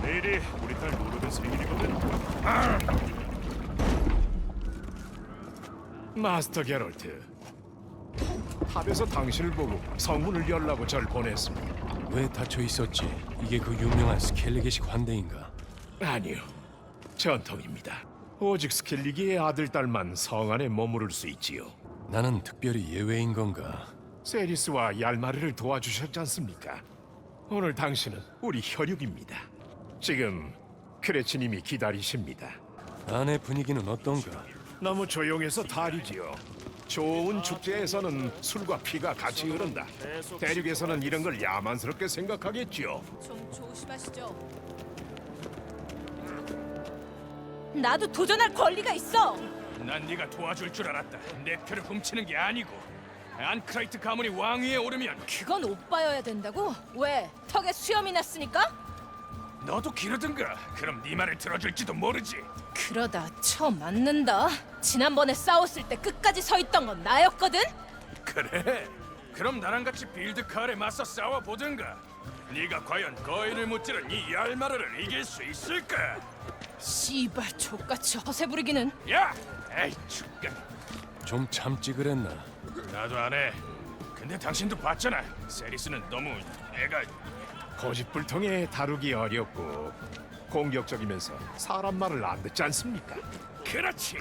내일이 우리 딸 노르드 생일이거든. 마스터 게롤트, 탑에서 당신을 보고 성문을 열라고 절 보냈습니다. 왜 닫혀 있었지? 이게 그 유명한 스켈리게식 환대인가? 아니요, 전통입니다. 오직 스켈리기의 아들, 딸만 성 안에 머무를 수 있지요. 나는 특별히 예외인 건가? 세리스와 얄마르를 도와주셨지 않습니까? 오늘 당신은 우리 혈육입니다. 지금 크레치님이 기다리십니다. 안의 분위기는 어떤가? 너무 조용해서 탈이지요. 좋은 축제에서는 술과 피가 같이 흐른다. 대륙에서는 이런 걸 야만스럽게 생각하겠지요. 좀 조심하시죠. 나도 도전할 권리가 있어. 난 네가 도와줄 줄 알았다. 내 표를 훔치는 게 아니고 안크라이트 가문이 왕위에 오르면 그건 오빠여야 된다고? 왜? 턱에 수염이 났으니까? 너도 기르든가. 그럼 네 말을 들어줄지도 모르지. 그러다 처음 맞는다. 지난번에 싸웠을 때 끝까지 서 있던 건 나였거든? 그래? 그럼 나랑 같이 빌드카에 맞서 싸워보든가. 네가 과연 거인을 무찌른 이 얄마르를 이길 수 있을까? 씨발 족같이 허세 부리기는. 야! 에이 죽겠. 좀 참지 그랬나? 나도 안 해. 근데 당신도 봤잖아. 세리스는 너무 애가... 고집불통에 다루기 어렵고 공격적이면서 사람 말을 안 듣지 않습니까? 그렇지.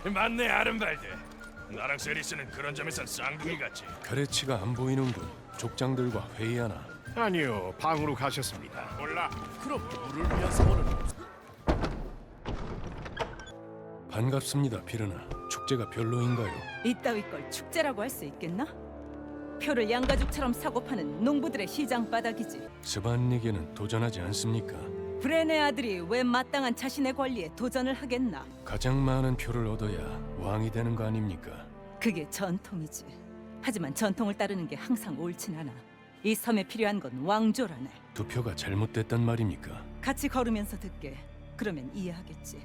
맞네 아름발드. 나랑 세리스는 그런 점에선 쌍둥이 같지. 크레치가 안 보이는군. 족장들과 회의하나? 아니요, 방으로 가셨습니다. 몰라. 그럼 누구를 위한 사원은? 반갑습니다, 피르나. 축제가 별로인가요? 이따위 걸 축제라고 할 수 있겠나? 표를 양가죽처럼 사고 파는 농부들의 시장 바닥이지. 스반니게는 도전하지 않습니까? 브레네 아들이 왜 마땅한 자신의 권리에 도전을 하겠나? 가장 많은 표를 얻어야 왕이 되는 거 아닙니까? 그게 전통이지. 하지만 전통을 따르는 게 항상 옳진 않아. 이 섬에 필요한 건 왕조라네. 투표가 잘못됐단 말입니까? 같이 걸으면서 듣게. 그러면 이해하겠지.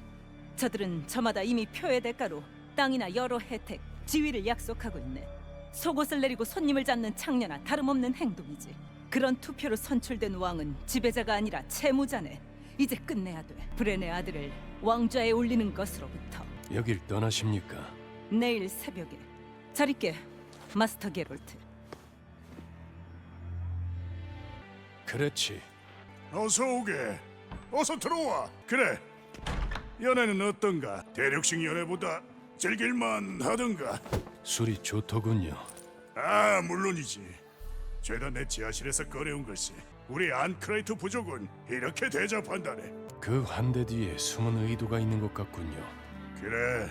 저들은 저마다 이미 표의 대가로 땅이나 여러 혜택, 지위를 약속하고 있네. 속옷을 내리고 손님을 잡는 창녀나 다름없는 행동이지. 그런 투표로 선출된 왕은 지배자가 아니라 채무자네. 이제 끝내야 돼. 브레네 아들을 왕좌에 올리는 것으로부터. 여길 떠나십니까? 내일 새벽에. 잘 있게, 마스터 게롤트. 그렇지. 어서 오게. 어서 들어와. 그래. 연애는 어떤가? 대륙식 연애보다 즐길만 하던가? 술이 좋더군요. 아, 물론이지. 죄다 내 지하실에서 꺼내온 것이. 우리 안크라이트 부족은 이렇게 대접한다네. 그 환대 뒤에 숨은 의도가 있는 것 같군요. 그래,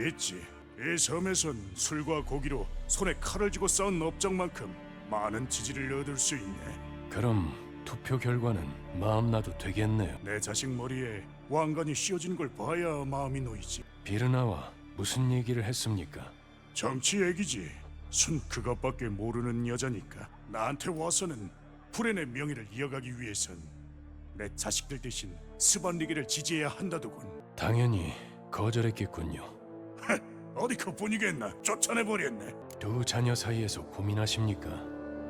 있지. 이 섬에선 술과 고기로 손에 칼을 쥐고 싸운 업적만큼 많은 지지를 얻을 수 있네. 그럼 투표 결과는 마음 놔도 되겠네요. 내 자식 머리에 왕관이 씌워진 걸 봐야 마음이 놓이지. 비르나와 무슨 얘기를 했습니까? 정치 얘기지. 순 그것밖에 모르는 여자니까. 나한테 와서는 프렌의 명예를 이어가기 위해선 내 자식들 대신 스반리게를 지지해야 한다더군. 당연히 거절했겠군요. 어디 그뿐이겠나. 쫓아내버렸네. 두 자녀 사이에서 고민하십니까?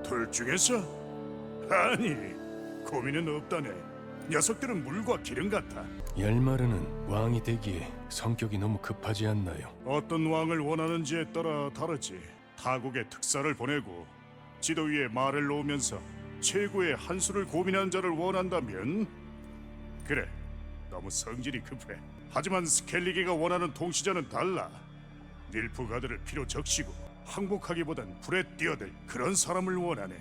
둘 중에서? 아니, 고민은 없다네. 녀석들은 물과 기름 같아. 얄마르는 왕이 되기에 성격이 너무 급하지 않나요? 어떤 왕을 원하는지에 따라 다르지. 타국에 특사를 보내고 지도 위에 말을 놓으면서 최고의 한 수를 고민한 자를 원한다면 그래, 너무 성질이 급해. 하지만 스켈리게가 원하는 통치자는 달라. 닐프가드를 피로 적시고 항복하기보단 불에 뛰어들 그런 사람을 원하네.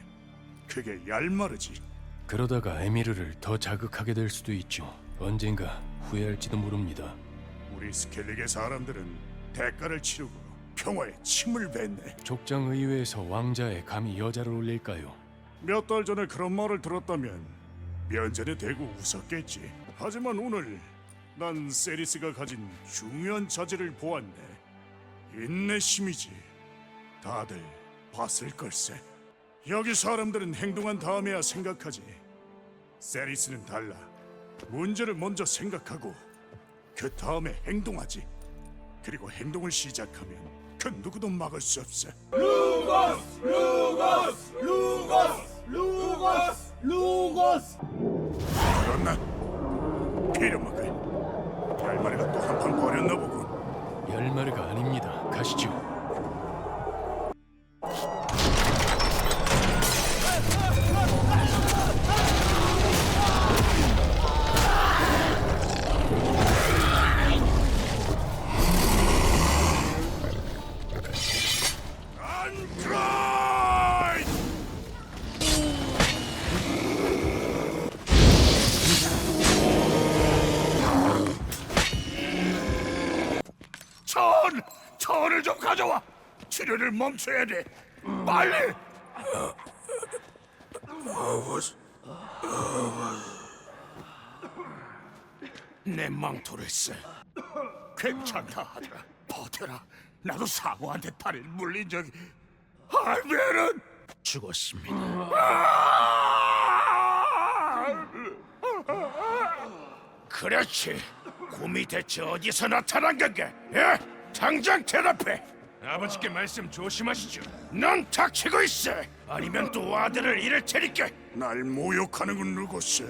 그게 얄마르지. 그러다가 에미르를 더 자극하게 될 수도 있죠. 언젠가 후회할지도 모릅니다. 우리 스켈리게 사람들은 대가를 치르고 평화에 침을 뱉네. 족장 의회에서 왕자에 감히 여자를 올릴까요? 몇 달 전에 그런 말을 들었다면 면전에 대고 웃었겠지. 하지만 오늘 난 세리스가 가진 중요한 자질을 보았네. 인내심이지. 다들 봤을 걸세. 여기 사람들은 행동한 다음에야 생각하지. 세리스는 달라. 문제를 먼저 생각하고 그 다음에 행동하지. 그리고 행동을 시작하면 그 누구도 막을 수 없어. 루거스! 루거스! 루거스! 루거스! 그렇나? 빌어먹을. 달마리가 또 한 판 버렸나 보군. 열마르가 아닙니다. 가시죠. 안트라이! 천을 좀 가져와. 치료를 멈춰야 돼. 빨리. 내 망토를 써. 괜찮다 하더라. 버텨라. 나도 사고한테 팔을 물린 적이. 할배는 죽었습니다. 그렇지. 곰이 대체 어디서 나타난 건가? 예? 당장 대답해. 아버지께 말씀 조심하시죠. 넌 닥치고 있어. 아니면 또 아들을 잃을 테니까. 날 모욕하는군 루고스.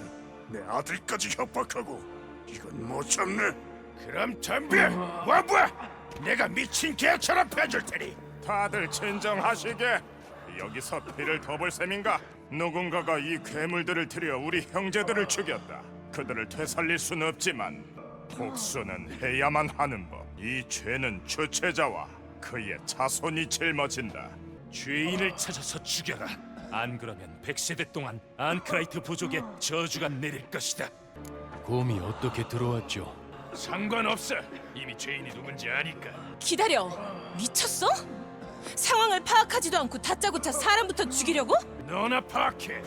내 아들까지 협박하고 이건 못 참네. 그럼 덤벼. 와봐. 내가 미친 개처럼 패줄 테니. 다들 진정하시게. 여기서 피를 더 볼 셈인가? 누군가가 이 괴물들을 들여 우리 형제들을 죽였다. 그들을 되살릴 수는 없지만 복수는 해야만 하는 법. 이 죄는 주체자와 그의 자손이 짊어진다. 죄인을 찾아서 죽여라. 안 그러면 100세대 동안 안크라이트 부족에 저주가 내릴 것이다. 곰이 어떻게 들어왔죠? 상관없어. 이미 죄인이 누군지 아니까. 기다려. 미쳤어? 상황을 파악하지도 않고 다짜고짜 사람부터 죽이려고? 너나 파악해.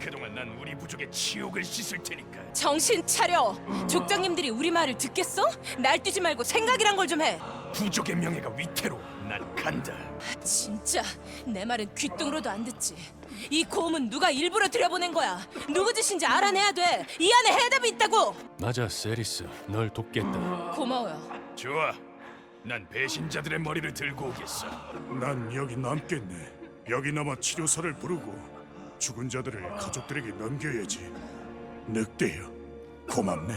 그동안 난 우리 부족의 치욕을 씻을 테니까. 정신 차려. 족장님들이 우리 말을 듣겠어? 날뛰지 말고 생각이란 걸 좀 해. 부족의 명예가 위태로. 난 간다. 진짜 내 말은 귓등으로도 안 듣지. 이 고음은 누가 일부러 들여보낸 거야. 누구 짓인지 알아내야 돼. 이 안에 해답이 있다고. 맞아, 세리스. 널 돕겠다. 고마워요. 좋아. 난 배신자들의 머리를 들고 오겠어. 난 여기 남겠네. 여기 남아 치료사를 부르고 죽은 자들을 가족들에게 넘겨야지. 늑대여, 고맙네.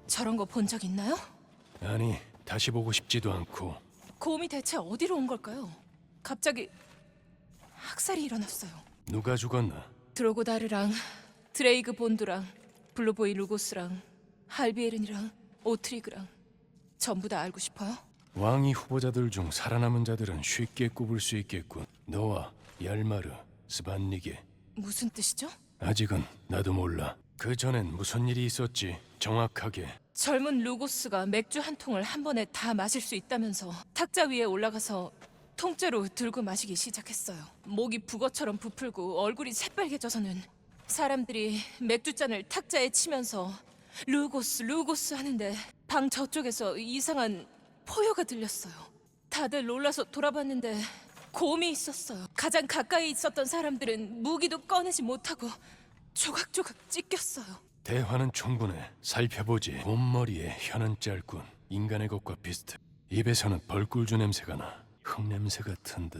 저런 거 본 적 있나요? 아니, 다시 보고 싶지도 않고. 고음이 대체 어디로 온 걸까요? 갑자기 학살이 일어났어요. 누가 죽었나? 드로고다르랑 드레이그 본드랑 블루보이 루고스랑 할비에른이랑 오트리그랑 전부 다 알고 싶어요? 왕위 후보자들 중 살아남은 자들은 쉽게 꼽을 수 있겠군. 너와 얄마르, 스반니게. 무슨 뜻이죠? 아직은 나도 몰라. 그 전엔 무슨 일이 있었지? 정확하게. 젊은 루고스가 맥주 한 통을 한 번에 다 마실 수 있다면서 탁자 위에 올라가서 통째로 들고 마시기 시작했어요. 목이 북어처럼 부풀고 얼굴이 새빨개져서는 사람들이 맥주잔을 탁자에 치면서 루고스 루고스 하는데 방 저쪽에서 이상한 포효가 들렸어요. 다들 놀라서 돌아봤는데 곰이 있었어요. 가장 가까이 있었던 사람들은 무기도 꺼내지 못하고 조각조각 찢겼어요. 대화는 충분해. 살펴보지. 곰머리에 혀는 짧군. 인간의 것과 비슷해. 입에서는 벌꿀주 냄새가 나. 흙냄새 같은데.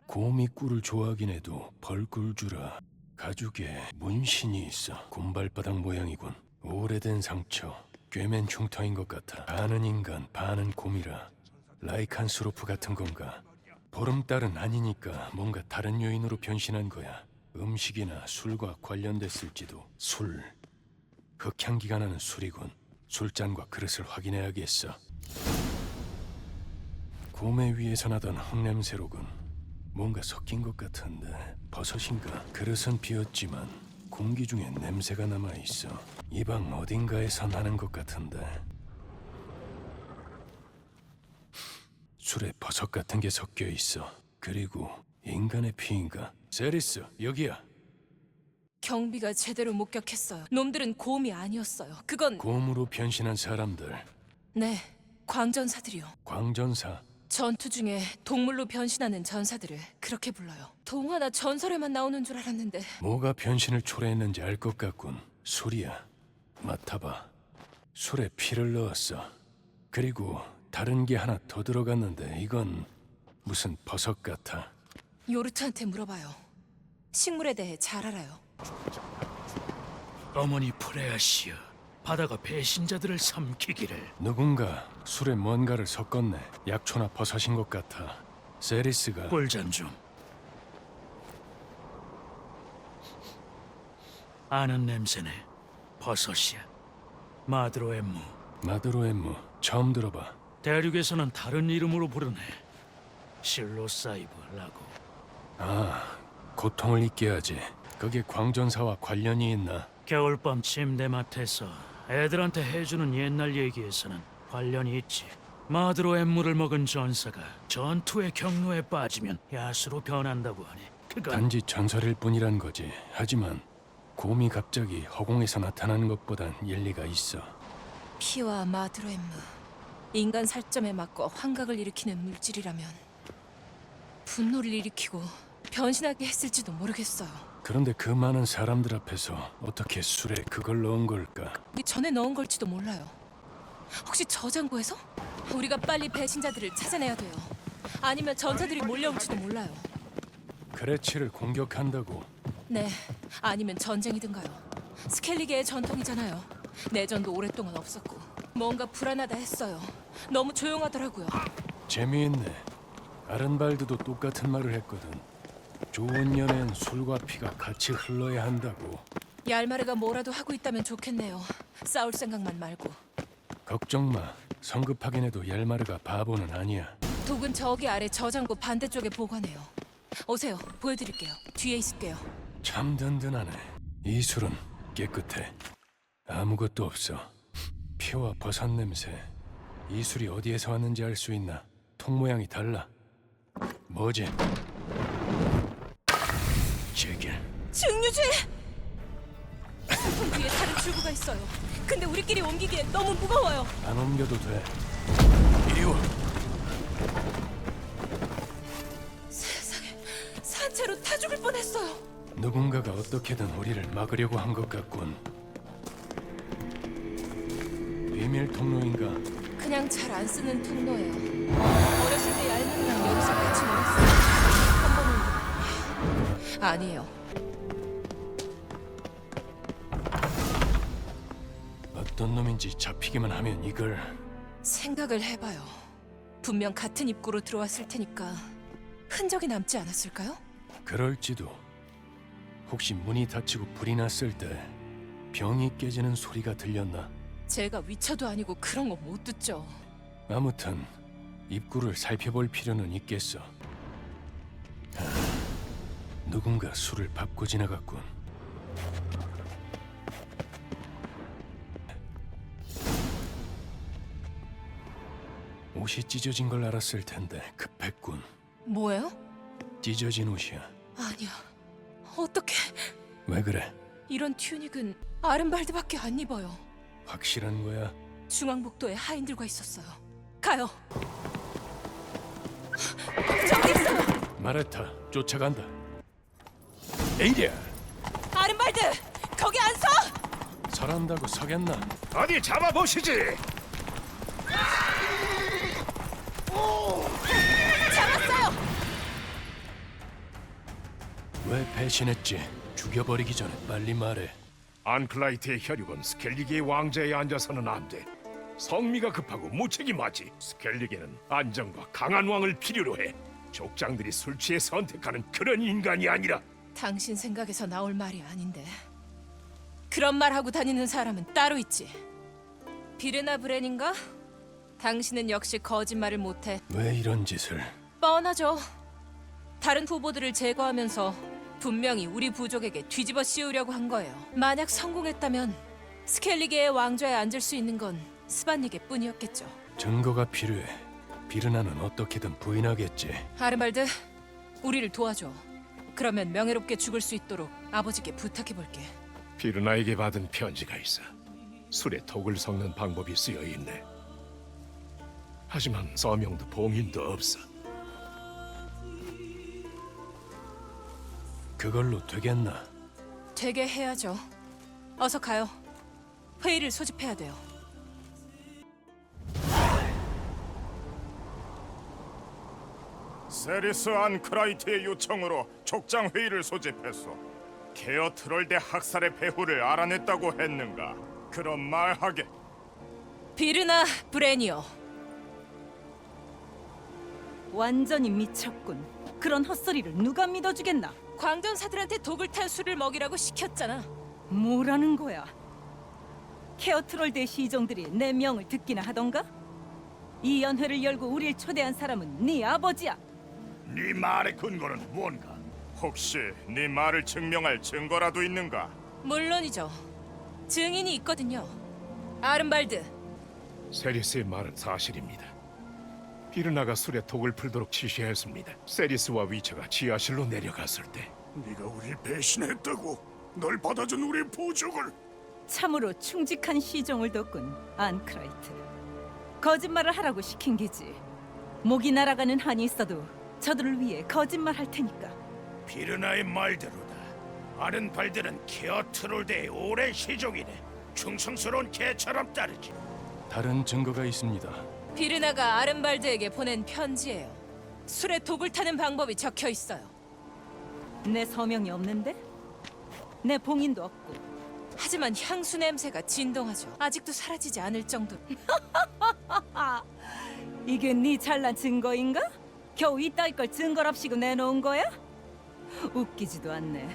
곰이 꿀을 좋아하긴 해도 벌꿀주라. 가죽에 문신이 있어. 곰발바닥 모양이군. 오래된 상처. 꿰맨 흉터인 것 같아. 반은 인간, 반은 곰이라. 라이칸스로프 같은 건가? 보름달은 아니니까 뭔가 다른 요인으로 변신한 거야. 음식이나 술과 관련됐을지도. 술. 흑향기가 나는 술이군. 술잔과 그릇을 확인해야겠어. 곰의 위에서 나던 흙냄새로군. 뭔가 섞인 것 같은데 버섯인가? 그릇은 비었지만 공기 중에 냄새가 남아있어. 이 방 어딘가에서 나는 것 같은데. 술에 버섯 같은 게 섞여 있어. 그리고 인간의 피인가? 세리스, 여기야. 경비가 제대로 목격했어요. 놈들은 곰이 아니었어요. 그건 곰으로 변신한 사람들. 네, 광전사들이요. 광전사. 전투 중에 동물로 변신하는 전사들을 그렇게 불러요. 동화나 전설에만 나오는 줄 알았는데 뭐가 변신을 초래했는지 알 것 같군. 술이야. 맡아봐. 술에 피를 넣었어. 그리고 다른 게 하나 더 들어갔는데 이건 무슨 버섯 같아. 요르트한테 물어봐요. 식물에 대해 잘 알아요. 어머니 프레아시여, 바다가 배신자들을 삼키기를. 누군가 술에 뭔가를 섞었네. 약초나 버섯인 것 같아. 세리스가 꿀잔 좀. 아는 냄새네. 버섯이야. 마드로의 무. 마드로의 무 처음 들어봐. 대륙에서는 다른 이름으로 부르네. 실로사이브라고. 아, 고통을 잊게 하지. 그게 광전사와 관련이 있나? 겨울밤 침대맡에서 애들한테 해주는 옛날 얘기에서는 관련이 있지. 마드로의 물을 먹은 전사가 전투의 경로에 빠지면 야수로 변한다고 하네. 그건 단지 전설일 뿐이란 거지. 하지만 곰이 갑자기 허공에서 나타나는 것보단 일리가 있어. 피와 마드로엠무, 인간 살점에 맞고 환각을 일으키는 물질이라면 분노를 일으키고 변신하게 했을지도 모르겠어요. 그런데 그 많은 사람들 앞에서 어떻게 술에 그걸 넣은 걸까? 우리 전에 넣은 걸지도 몰라요. 혹시 저장고에서? 우리가 빨리 배신자들을 찾아내야 돼요. 아니면 전사들이 몰려올지도 몰라요. 크레치를 공격한다고? 네, 아니면 전쟁이든가요. 스켈리게의 전통이잖아요. 내전도 오랫동안 없었고 뭔가 불안하다 했어요. 너무 조용하더라고요. 재미있네. 아른발드도 똑같은 말을 했거든. 좋은 연애는 술과 피가 같이 흘러야 한다고. 얄마르가 뭐라도 하고 있다면 좋겠네요. 싸울 생각만 말고. 걱정 마. 성급하긴 해도 얄마르가 바보는 아니야. 독은 저기 아래 저장고 반대쪽에 보관해요. 오세요. 보여드릴게요. 뒤에 있을게요. 참 든든하네. 이 술은 깨끗해. 아무것도 없어. 피와 버섯 냄새. 이 술이 어디에서 왔는지 알 수 있나? 통 모양이 달라. 뭐지? 제길. 증류주! 소품 뒤에 다른 줄구가 있어요. 근데 우리끼리 옮기기엔 너무 무거워요. 안 옮겨도 돼. 이리 와. 세상에, 산채로 타 죽을 뻔했어요. 누군가가 어떻게든 우리를 막으려고 한 것 같군. 비밀 통로인가? 그냥 잘 안 쓰는 통로예요. 어렸을 때 얄마르랑 여기서 같이 놀았어요. 한 번은 아니에요. 어떤 놈인지 잡히기만 하면 이걸. 생각을 해봐요. 분명 같은 입구로 들어왔을 테니까 흔적이 남지 않았을까요? 그럴지도. 혹시 문이 닫히고 불이 났을 때 병이 깨지는 소리가 들렸나? 제가 위쳐도 아니고 그런 거 못 듣죠. 아무튼 입구를 살펴볼 필요는 있겠어. 누군가 술을 밟고 지나갔군. 옷이 찢어진 걸 알았을 텐데 급했군. 뭐예요? 찢어진 옷이야. 아니야. 어떻게 왜 그래? 이런 튜닉은 아른발드밖에 안 입어요. 확실한 거야? 중앙복도에 하인들과 있었어요. 가요. 저기 있어요. 마레타 쫓아간다. 에이리야, 아른발드 거기 안 서. 설한다고 서겠나? 어디 잡아보시지. 잡았어요. 왜 배신했지? 죽여버리기 전에 빨리 말해. 안클라이트의 혈육은 스켈리게의 왕좌에 앉아서는 안 돼. 성미가 급하고 무책임하지. 스켈리게는 안정과 강한 왕을 필요로 해. 족장들이 술 취해 선택하는 그런 인간이 아니라. 당신 생각에서 나올 말이 아닌데. 그런 말 하고 다니는 사람은 따로 있지. 비르나 브렌인가? 당신은 역시 거짓말을 못해. 왜 이런 짓을? 뻔하죠. 다른 후보들을 제거하면서 분명히 우리 부족에게 뒤집어 씌우려고 한 거예요. 만약 성공했다면 스켈리게의 왕좌에 앉을 수 있는 건 스반닉의 뿐이었겠죠. 증거가 필요해. 비르나는 어떻게든 부인하겠지. 아르발드, 우리를 도와줘. 그러면 명예롭게 죽을 수 있도록 아버지께 부탁해볼게. 비르나에게 받은 편지가 있어. 술에 독을 섞는 방법이 쓰여 있네. 하지만 서명도 봉인도 없어. 그걸로 되겠나? 되게 해야죠. 어서 가요. 회의를 소집해야 돼요. 세리스 안크라이트의 요청으로 족장 회의를 소집했소. 케어 트롤대 학살의 배후를 알아냈다고 했는가? 그런 말하게. 비르나 브레니어. 완전히 미쳤군. 그런 헛소리를 누가 믿어주겠나? 광전사들한테 독을 탄 술을 먹이라고 시켰잖아. 뭐라는 거야? 케어트롤대 시종들이 내 명을 듣기나 하던가? 이 연회를 열고 우릴 초대한 사람은 네 아버지야. 네 말의 근거는 뭔가? 혹시 네 말을 증명할 증거라도 있는가? 물론이죠. 증인이 있거든요. 아른발드. 세리스의 말은 사실입니다. 비르나가 술에 독을 풀도록 지시했습니다. 세리스와 위처가 지하실로 내려갔을 때 네가 우릴 배신했다고? 널 받아준 우리 부족을 참으로 충직한 시종을 뒀군, 안크라이트. 거짓말을 하라고 시킨 게지. 목이 날아가는 한이 있어도 저들을 위해 거짓말할 테니까. 비르나의 말대로다. 아른발드는 케어 트롤대의 오랜 시종이네. 충성스러운 개처럼 따르지. 다른 증거가 있습니다. 비르나가 아른발드에게 보낸 편지예요. 술에 독을 타는 방법이 적혀 있어요. 내 서명이 없는데? 내 봉인도 없고. 하지만 향수 냄새가 진동하죠. 아직도 사라지지 않을 정도로. 이게 네 잘난 증거인가? 겨우 이따위 걸 증거랍시고 내놓은 거야? 웃기지도 않네.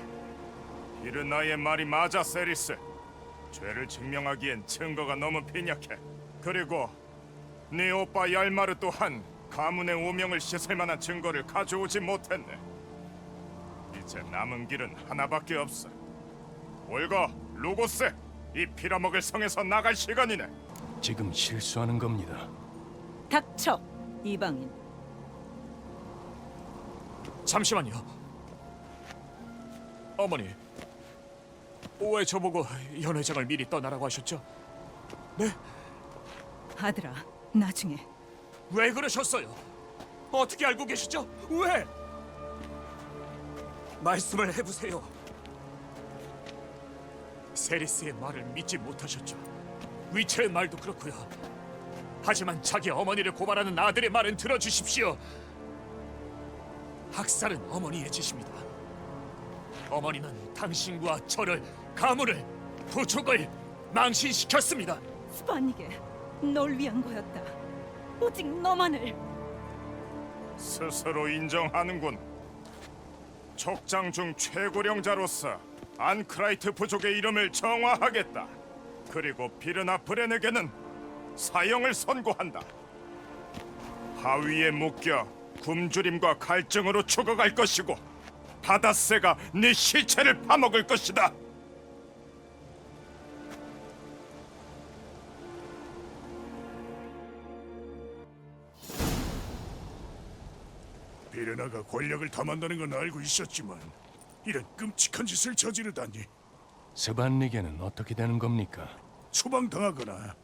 비르나의 말이 맞아, 세리스. 죄를 증명하기엔 증거가 너무 빈약해. 그리고 네 오빠 얄마르 또한 가문의 오명을 씻을 만한 증거를 가져오지 못했네. 이제 남은 길은 하나밖에 없어. 올거, 루고스, 이 빌어먹을 성에서 나갈 시간이네. 지금 실수하는 겁니다. 닥쳐, 이방인. 잠시만요. 어머니, 왜 저보고 연회장을 미리 떠나라고 하셨죠? 네? 아들아, 나중에. 왜 그러셨어요? 어떻게 알고 계시죠? 왜? 말씀을 해보세요. 세리스의 말을 믿지 못하셨죠. 위체의 말도 그렇고요. 하지만 자기 어머니를 고발하는 아들의 말은 들어주십시오. 학살은 어머니의 짓입니다. 어머니는 당신과 저를, 가문을, 부족을 망신시켰습니다. 스파니게, 널 위한 거였다. 오직 너만을. 스스로 인정하는군. 족장 중 최고령자로서 안크라이트 부족의 이름을 정화하겠다. 그리고 비르나 브렌에게는 사형을 선고한다. 하위에 묶여 굶주림과 갈증으로 죽어갈 것이고 바다새가 네 시체를 파먹을 것이다. 비르나가 권력을 탐한다는 건 알고 있었지만 이런 끔찍한 짓을 저지르다니. 스반리게는 어떻게 되는 겁니까? 추방당하거나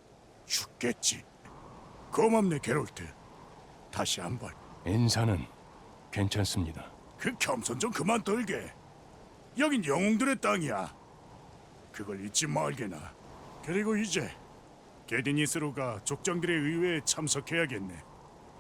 죽겠지. 고맙네, 게롤트. 다시 한번 인사는 괜찮습니다. 그 겸손 좀 그만 떨게. 여긴 영웅들의 땅이야. 그걸 잊지 말게나. 그리고 이제 게디니스로가 족장들의 의회에 참석해야겠네.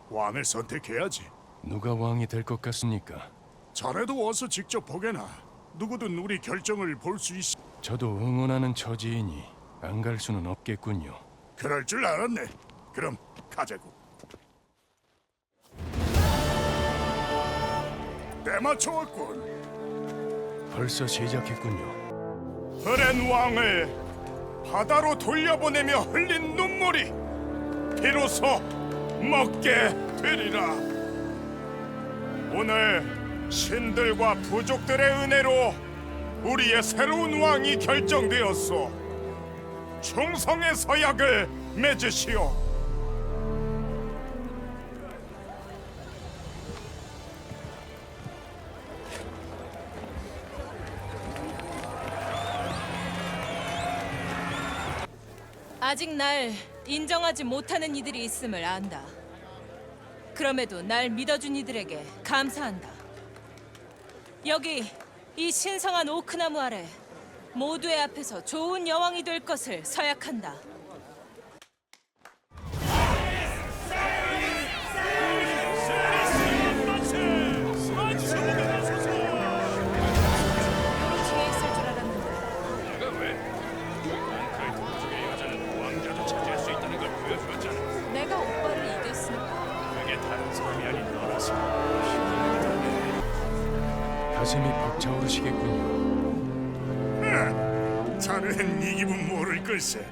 왕을 선택해야지. 누가 왕이 될 것 같습니까? 자네도 어서 직접 보게나. 누구든 우리 결정을 볼 수 있... 저도 응원하는 처지이니 안 갈 수는 없겠군요. 그럴 줄 알았네. 그럼 가자고. 때맞춰왔군. 벌써 시작했군요. 브렌 왕을 바다로 돌려보내며 흘린 눈물이 비로소 먹게 되리라. 오늘 신들과 부족들의 은혜로 우리의 새로운 왕이 결정되었소. 충성의 서약을 맺으시오. 아직 날 인정하지 못하는 이들이 있음을 안다. 그럼에도 날 믿어준 이들에게 감사한다. 여기 이 신성한 오크나무 아래 모두의 앞에서 좋은 여왕이 될 것을 서약한다. 가슴이 벅차오르시겠군요. 자넨 이 기분 모를 걸세.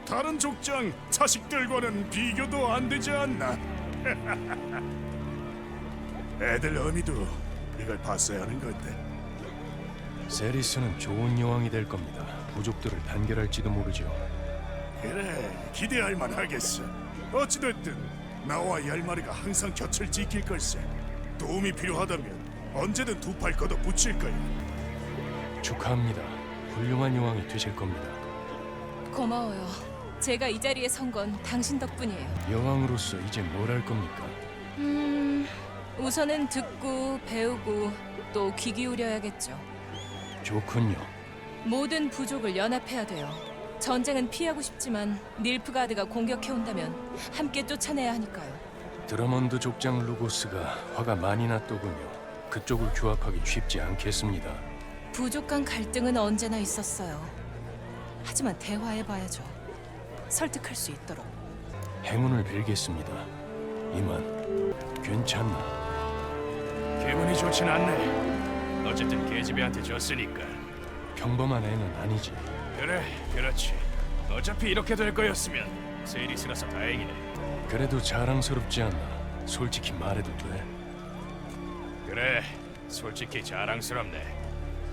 다른 족장 자식들과는 비교도 안 되지 않나? 애들 어미도 이걸 봤어야 하는 건데. 세리스는 좋은 여왕이 될 겁니다. 부족들을 단결할지도 모르죠. 그래, 기대할 만하겠어. 어찌됐든 나와 10마리가 항상 곁을 지킬 걸세. 도움이 필요하다면 언제든 두 팔 걷어 붙일 거야. 축하합니다. 훌륭한 여왕이 되실 겁니다. 고마워요. 제가 이 자리에 선 건 당신 덕분이에요. 여왕으로서 이제 뭘 할 겁니까? 우선은 듣고 배우고 또 귀 기울여야겠죠. 좋군요. 모든 부족을 연합해야 돼요. 전쟁은 피하고 싶지만 닐프가드가 공격해온다면 함께 쫓아내야 하니까요. 드러먼드 족장 루고스가 화가 많이 났더군요. 그쪽을 규합하기 쉽지 않겠습니다. 부족 간 갈등은 언제나 있었어요. 하지만 대화해봐야죠. 설득할 수 있도록. 행운을 빌겠습니다. 이만 괜찮나? 기분이 좋진 않네. 어쨌든 계집애한테 졌으니까. 평범한 애는 아니지. 그래, 그렇지. 어차피 이렇게 될 거였으면 세리스라서 다행이네. 그래도 자랑스럽지 않나? 솔직히 말해도 돼. 그래, 솔직히 자랑스럽네.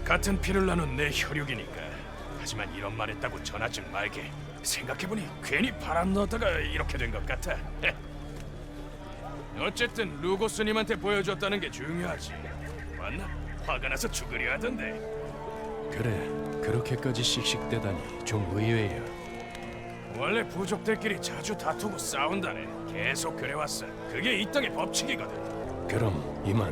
같은 피를 나눈 내 혈육이니까. 하지만 이런 말 했다고 전하지 말게. 생각해보니 괜히 바람 넣었다가 이렇게 된 것 같아. 어쨌든 루고스님한테 보여줬다는 게 중요하지. 맞나? 화가 나서 죽으려 하던데. 그래, 그렇게까지 씩씩대다니 좀 의외야. 원래 부족들끼리 자주 다투고 싸운다네. 계속 그래왔어. 그게 이 땅의 법칙이거든. 그럼 이만